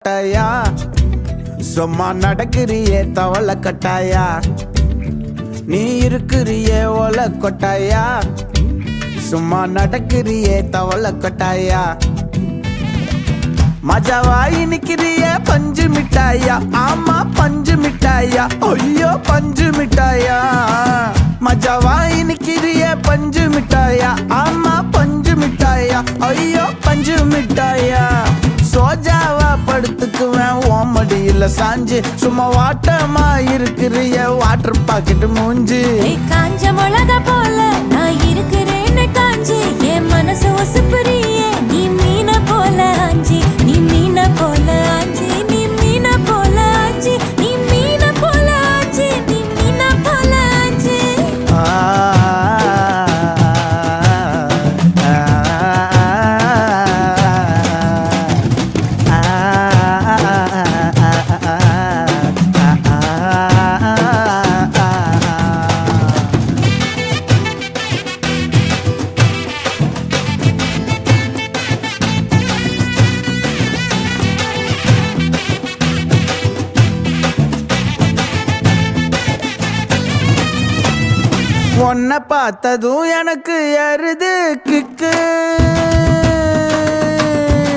கட்டாயா சும்மா நடக்கிறியே தவள கட்டாயா நீ இருக்கிறியே ஓல கொட்டாயா சும்மா நடக்கிறியே தவள கொட்டாயா மஜாவாயி நிக்கிறிய பஞ்சு மிட்டாயா ஆமா பஞ்சு மிட்டாயா ஐயோ பஞ்சு மிட்டாயா மஜாவாயி நிக்கிறிய பஞ்சு மிட்டாயா ஆமா பஞ்சு மிட்டாயா ஐயோ பஞ்சு மிட்டாயா சோஜாவா படுத்துக்குவேன் ஓமடியில சாஞ்சு சும்மா வாட்டமா இருக்கிறிய வாட்டர் பாக்கெட் மூஞ்சி காஞ்ச மிளகா போல நான் இருக்கிறேன்னு காஞ்சி என் மனசு ஒசுப்புறியே நீ மீன போல ஆஞ்சி நீ மீன போல ஆஞ்சி நீ மீன போல ஆஞ்சி நீ மீன போல ஆஞ்சி நீ மீன போல ஆஞ்சி உன்னை பார்த்ததும் எனக்கு எருது கிக்கு